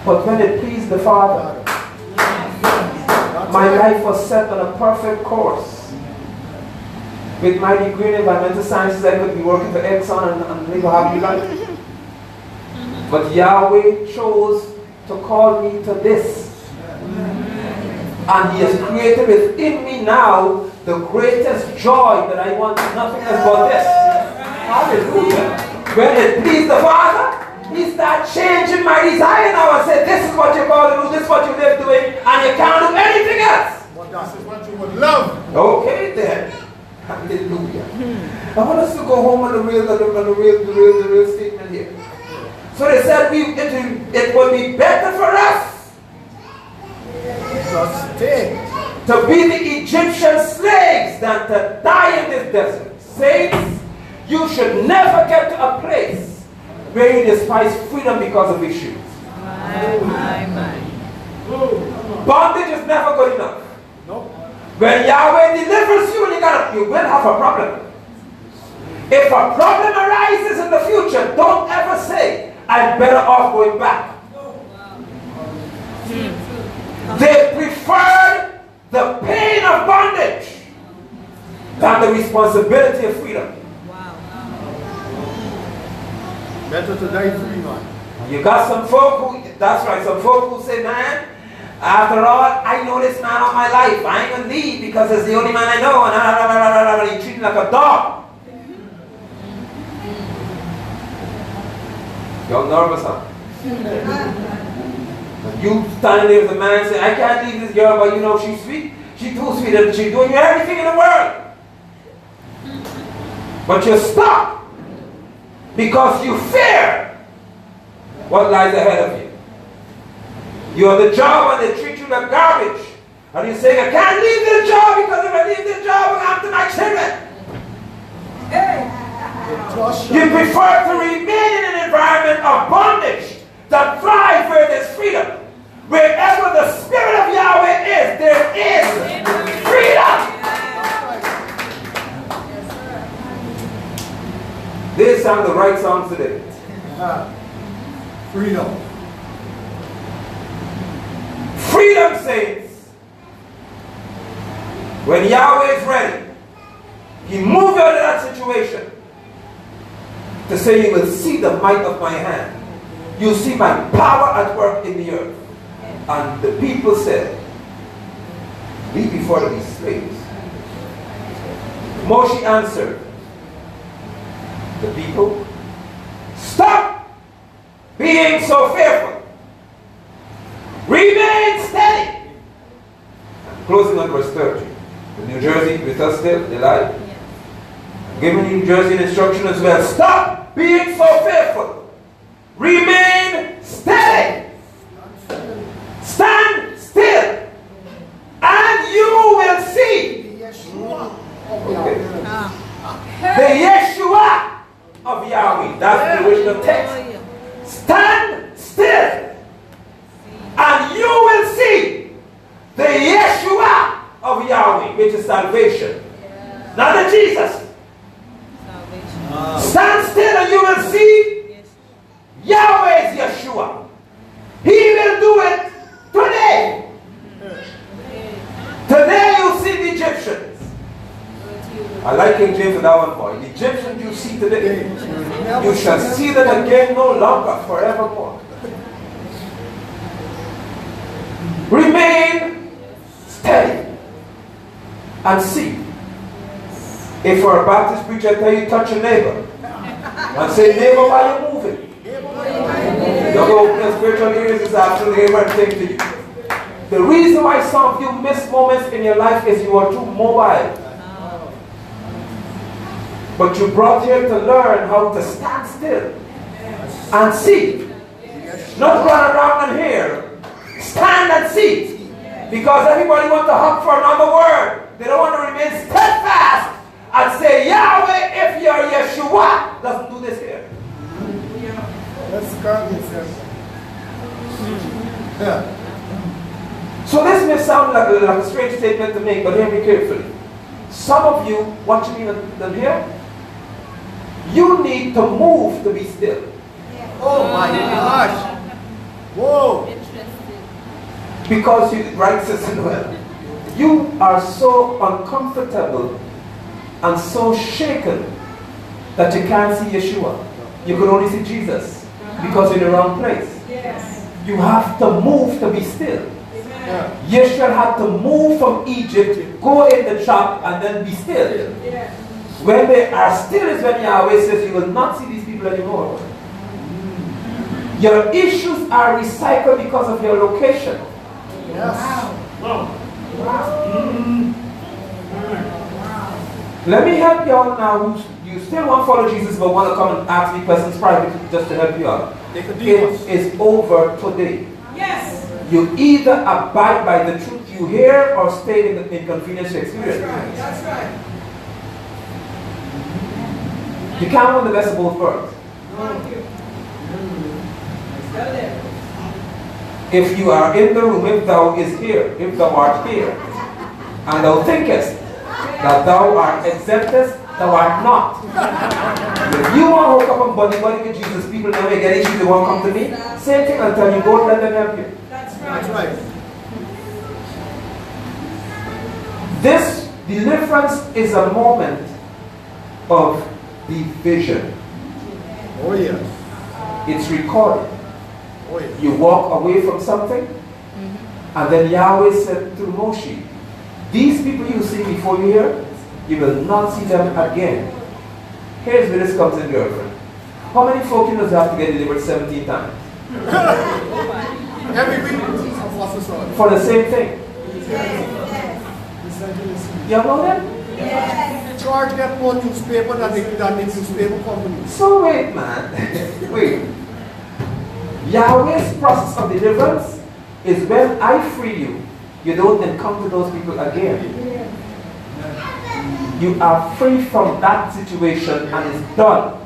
But when it pleased the Father, my life was set on a perfect course. With my degree in environmental sciences, I could be working for Exxon and live a happy life. But Yahweh chose to call me to this. And He has created within me now the greatest joy that I want nothing else but this. Hallelujah. When it pleased the Father, He started changing my desire now and said, this is what you're called to do, this is what you live doing, and you can't do anything else. This is what you would love. Okay then. Hallelujah. I want us to go home on the real statement here. So they said it would be better for us to be the Egyptian slaves than to die in this desert. Saints, you should never get to a place where you despise freedom because of issues. Bondage is never good enough. Nope. When Yahweh delivers you, you will have a problem. If a problem arises in the future, don't ever say, I'm better off going back. They preferred the pain of bondage than the responsibility of freedom. Better to die free, man. You got some folk who, that's right, some folk who say, man, after all, I know this man all my life. I ain't gonna leave because it's the only man I know, and he treats me like a dog. You're nervous, huh? You standing there with a man saying, I can't leave this girl, but you know she's sweet. She's too sweet and she's doing everything in the world. But you're stuck because you fear what lies ahead of you. You have the job and they treat you like garbage. And you say, I can't leave this job because if I leave this job, I'm after my children. You prefer to remain in an environment of bondage than thrive where there's freedom. Wherever the Spirit of Yahweh is, there is freedom. They sang the right songs today. Freedom. Freedom, saints. When Yahweh is ready, He moved you out of that situation to say, you will see the might of my hand. You see my power at work in the earth. And the people said, we before to be slaves. Moshe answered the people, stop being so fearful. Remain steady. And closing on verse 30. The New Jersey with us still, they lie. I'm giving New Jersey an instruction as well. Stop being so fearful. Remain steady. Stand still. And you will see. Okay. The Yeshua of Yahweh. That's the original text. Stand still. And you will see the Yeshua of Yahweh, which is salvation. Not the Jesus. Stand still and you will see Yahweh's Yeshua. He will do it today. Today you see the Egyptians. I like King James for that one boy. The Egyptians you see today, you shall see them again no longer, forevermore. Remain steady and see. If for a Baptist preacher tell you touch your neighbor and say, neighbor, why are you moving? Don't open your spiritual ears this afternoon, neighbor, and take to you. The reason why some of you miss moments in your life is you are too mobile. But you brought here to learn how to stand still and see. Not run around and hear. Stand and see. Because everybody wants to hunt for another word. They don't want to remain steadfast and say, Yahweh, if you're Yeshua, doesn't do this here. That's correct, yeah. So this may sound like a strange statement to make, but hear me carefully. Some of you watching me than here, you need to move to be still. Oh my gosh. Whoa. Because you, right, Sister Noel, you are so uncomfortable and so shaken that you can't see Yeshua. You could only see Jesus because you're in the wrong place. You have to move to be still. Yeshua had to move from Egypt, go in the trap, and then be still. When they are still is when Yahweh says you will not see these people anymore. Your issues are recycled because of your location. Let me help you out now who you still want to follow Jesus but want to come and ask me questions privately just to help you out. It is over today. Yes. You either abide by the truth you hear or stay in the inconvenience you experience. That's right. You can't want the best of both worlds. If you are in the room, if thou is here, if thou art here, and thou thinkest that thou art exempted, thou art not. If you want to hook up and buddy with Jesus, people never get issues, they won't come to me. Same thing, I'll tell you, go let them help you. That's right. This deliverance is a moment of division. Oh yes. It's recorded. Oh yes. You walk away from something, and then Yahweh said to Moshe, these people you see before you here, you will not see them again. Here's where this comes in, girlfriend. How many folk you know have to get delivered 17 times? Every week. For the same thing. You know that? Charge get more newspaper than the newspaper company. So wait, man. Wait. Yahweh's process of deliverance is when I free you, you don't encounter those people again. You are free from that situation and it's done.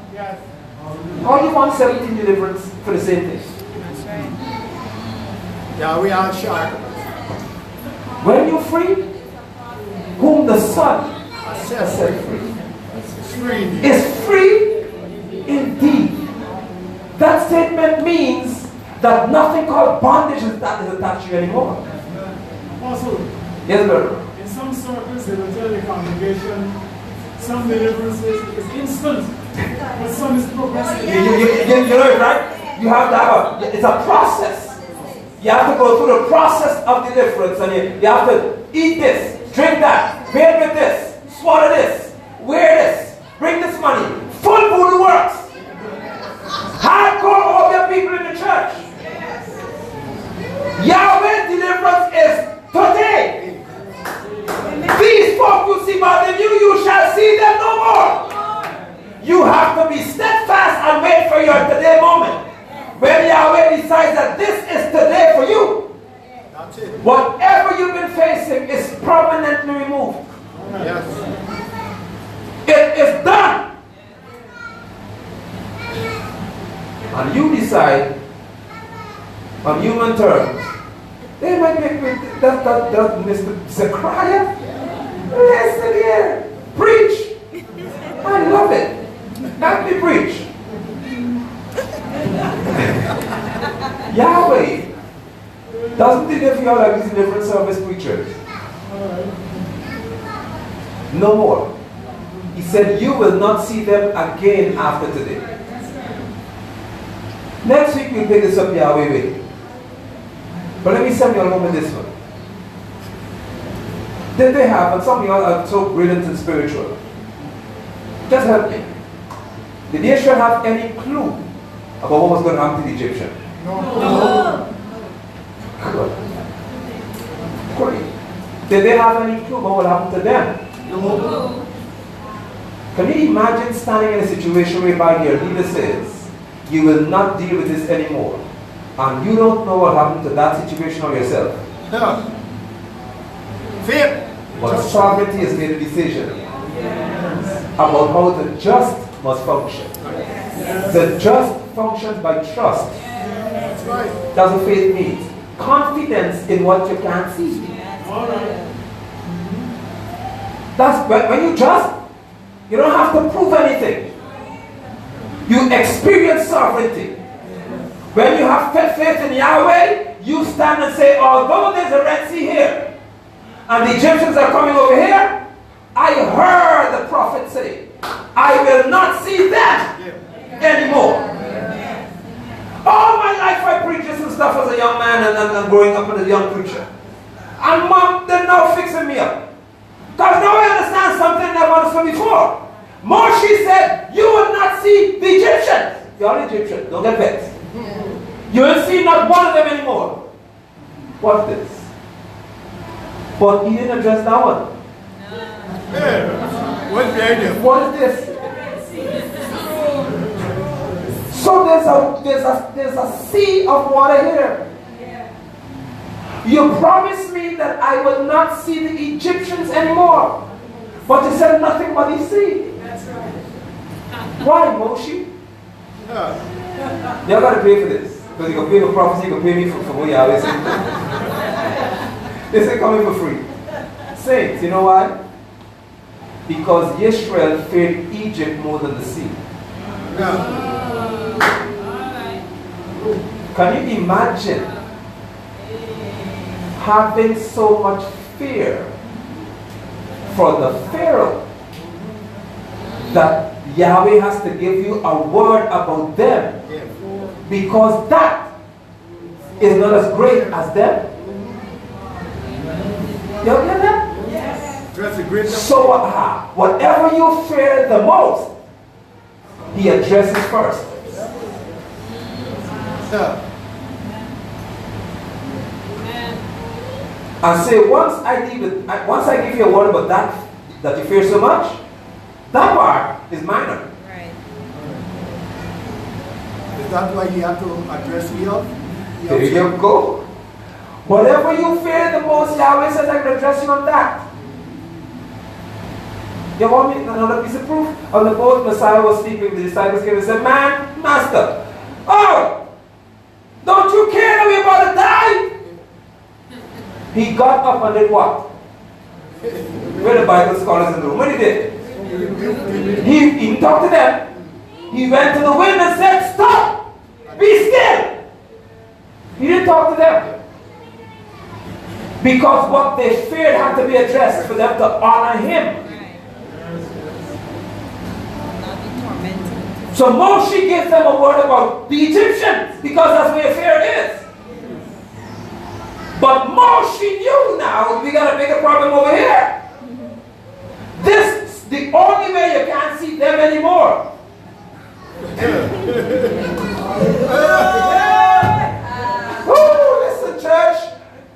How do you want 17 deliverance for the same thing? Yeah, we are sharp. When you're free, whom the Son has set free is free indeed. That statement means that nothing called bondage is attached to you anymore. Also, Yes, brother. in some circles, they will tell the congregation, Some deliverances is instant, but some is progressive. You know it, right? You have to have it's a process. You have to go through the process of deliverance, and you have to eat this, drink that, bathe with this, swallow this, wear this, bring this money. Full voodoo works. Hardcore all your people in the church. Yahweh deliverance is today. These folk you see more than you shall see them no more. You have to be steadfast and wait for your today moment. When Yahweh decides that this is today for you, whatever you've been facing is permanently removed. Yes. It is done. And you decide on human terms. They might make me that Mr. Zechariah. Listen here. Preach. I love it. Let me preach. Yahweh doesn't deliver you like these deliverance service preachers. No more. He said you will not see them again after today. Next week we'll pick this up Yahweh way. But let me send you along with this one. Did they have, and some of you are so brilliant and spiritual. Just help me. Did Israel have any clue about what was going to happen to the Egyptian? No. Good. Great. Did they have any clue about what happened to them? No. Can you imagine standing in a situation whereby your leader says, you will not deal with this anymore, and you don't know what happened to that situation or yourself? Yeah. Fair. But sovereignty has made a decision about how the just must function. The just functions by trust. That's right. That's what faith means. Confidence in what you can't see. That's when you trust, you don't have to prove anything. You experience sovereignty. When you have faith in Yahweh, you stand and say, although there's a Red Sea here, and the Egyptians are coming over here, I heard the prophet say, I will not see them anymore. All my life I preached this and stuff as a young man and growing up as a young preacher. And Mom, they're now fixing me up. Because now I understand something I never understood before. Moshe said, you will not see the Egyptians. You're Egyptian, don't get vexed. You will see not one of them anymore. What's this? But he didn't address that one. What's the idea? What is this? So there's a sea of water here. You promised me that I will not see the Egyptians anymore. But you said nothing but the sea. That's right. Why, Moshe? Y'all got to pay for this. Because you can pay for prophecy, you can pay me for what Yahweh said. This ain't coming for free. Saints, you know why? Because Israel feared Egypt more than the sea. Can you imagine having so much fear for the Pharaoh that Yahweh has to give you a word about them, because that is not as great as them? You get that? Yes. So whatever you fear the most, he addresses first. And say, once I give you a word about that you fear so much, that part is minor. Right. Is that why you have to address Leon? There you go. Whatever you fear the most, Yahweh says I can address you on that. You want me another piece of proof? On the boat, Messiah was speaking with the disciples and said, man, master, oh, don't you care that we're about to die? He got up and did what? Where the Bible scholars in the room? What he did? He talked to them. He went to the wind and said, stop! Be still! He didn't talk to them. Because what they feared had to be addressed for them to honor him. So Moshe gives them a word about the Egyptians, because that's where fear is. But Moshe knew now we got a bigger problem over here. This, the only way you can't see them anymore. Listen, church.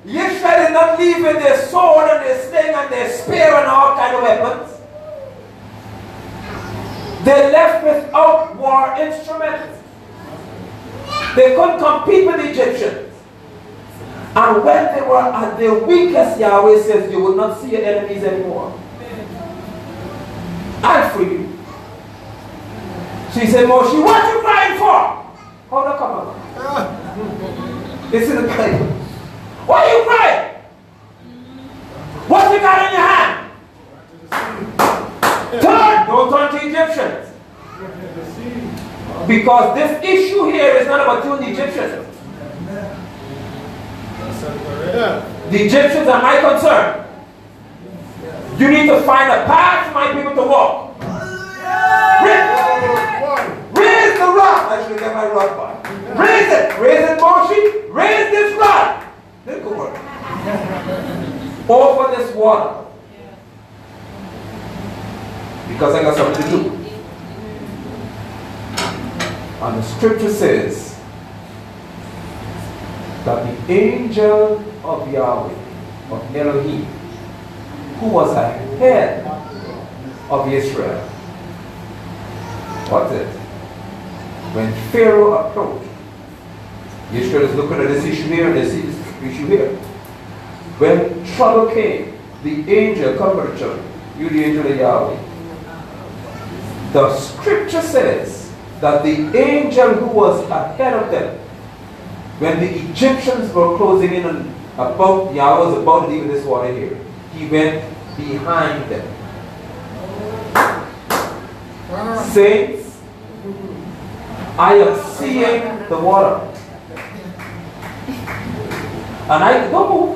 Israel did not leave with their sword and their sling and their spear and all kind of weapons. They left without war instruments. They couldn't compete with the Egyptians. And when they were at their weakest, Yahweh says, you will not see your enemies anymore. I'm for you. So he said, Moshe, what are you crying for? Hold on, come on. This is the Bible. Why are you crying? What you got in your hand? Turn! Don't turn to Egyptians. Because this issue here is not about you and the Egyptians. The Egyptians are my concern. You need to find a path for my people to walk. Raise the rod. I should get my rod back. Raise it. Raise it, Moshe. Raise this rod. Let go work. Over this water. Because I got something to do. And the scripture says that the angel of Yahweh, of Elohim, who was ahead of Israel, what's it? When Pharaoh approached, Israel is looking at this issue here and they see this issue here. When trouble came, the angel, come to the church, you the angel of Yahweh. The scripture says that the angel who was ahead of them, when the Egyptians were closing in on about, Yahweh was about to leave this water here, he went behind them. Saints, I am seeing the water. And I don't move.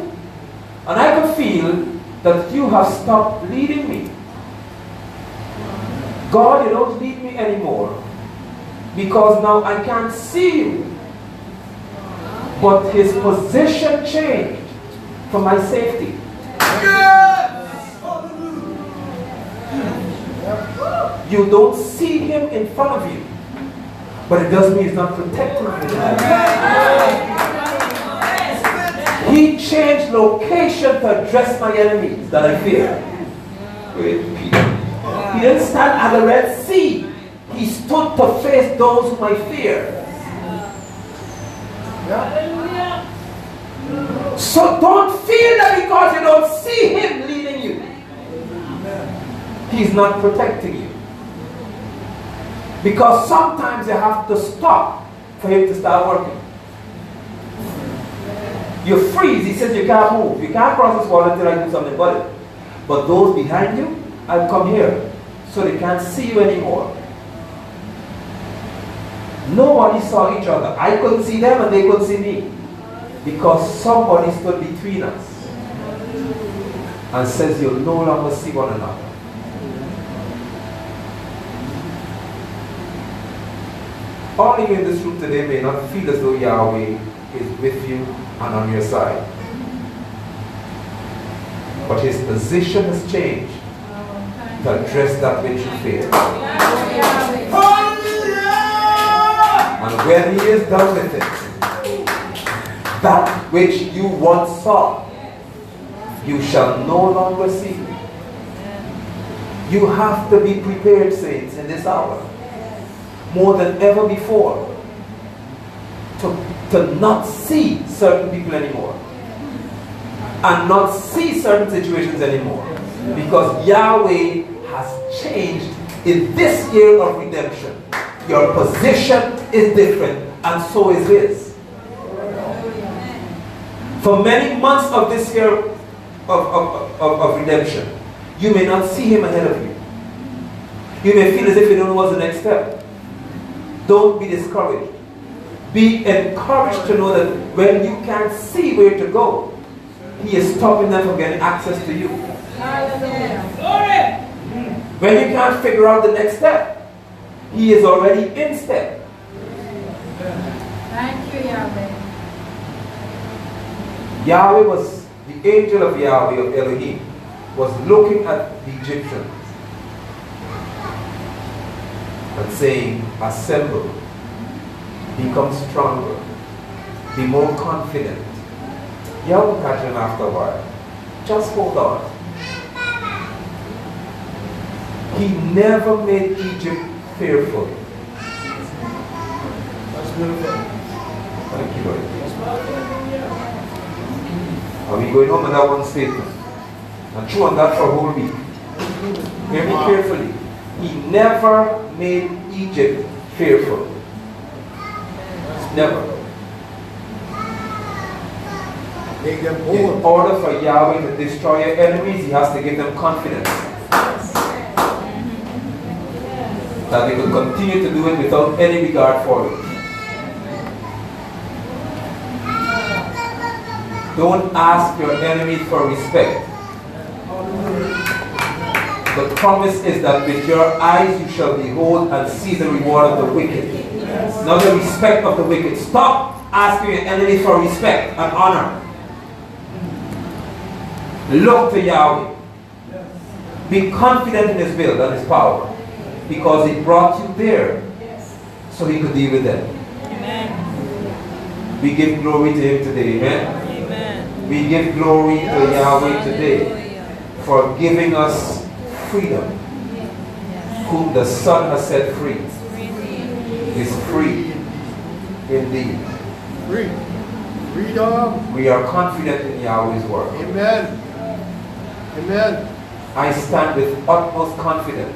And I can feel that you have stopped leading me. God, you don't lead me anymore. Because now I can't see you. But his position changed for my safety. You don't see him in front of you. But it doesn't mean he's not protecting you. He changed location to address my enemies that I fear. He didn't stand at the Red Sea. He stood to face those whom I fear. So don't feel that because you don't see him leading you, he's not protecting you. Because sometimes you have to stop for him to start working. You freeze, he says you can't move. You can't cross this water until I do something about it. But those behind you, I'll come here so they can't see you anymore. Nobody saw each other. I couldn't see them and they couldn't see me. Because somebody stood between us and says you'll no longer see one another. All of you in this room today may not feel as though Yahweh is with you and on your side. But his position has changed to address that which you fear. And when he is done with it, that which you once saw, you shall no longer see. You have to be prepared, saints, in this hour, more than ever before, to not see certain people anymore, and not see certain situations anymore, because Yahweh has changed in this year of redemption. Your position is different, and so is his. For many months of this year of redemption, you may not see him ahead of you. You may feel as if you don't know what's the next step. Don't be discouraged. Be encouraged to know that when you can't see where to go, he is stopping them from getting access to you. When you can't figure out the next step, He is already in step. Thank you, Yahweh. Yahweh was, the angel of Yahweh, of Elohim, was looking at the Egyptians and saying, assemble, become stronger, be more confident. Yahweh will catch him after a while. Just hold on. He never made Egypt fearful. That's beautiful. Thank you, Lord. Are we going home with that one statement? And chew on that for a whole week. Hear me carefully. He never made Egypt fearful. Never. Make them In bold. order for Yahweh to destroy your enemies, He has to give them confidence that they could continue to do it without any regard for it. Don't ask your enemies for respect. The promise is that with your eyes you shall behold and see the reward of the wicked. Not the respect of the wicked. Stop asking your enemies for respect and honor. Look to Yahweh. Be confident in His will and His power, because He brought you there so He could deal with them. Amen. We give glory to Him today. Amen. Amen. We give glory to Yahweh today for giving us freedom. Whom the Son has set free is free indeed. Free. Freedom. We are confident in Yahweh's word. Amen. Amen. I stand with utmost confidence.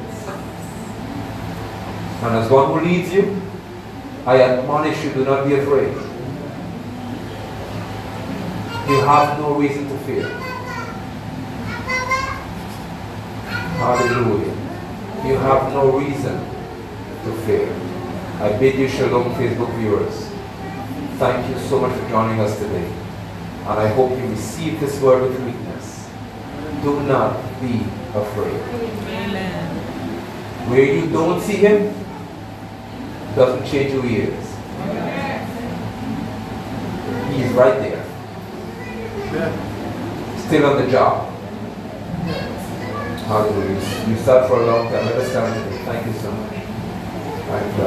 And as one who leads you, I admonish you, do not be afraid. You have no reason to fear. Hallelujah. You have no reason to fear. I bid you shalom, Facebook viewers. Thank you so much for joining us today. And I hope you receive this word with weakness. Do not be afraid. Amen. Where you don't see Him, doesn't change who He is. He is right there. Still on the job. Hallelujah. You sat for a long time. Let us stand today. Thank you so much. Thank you.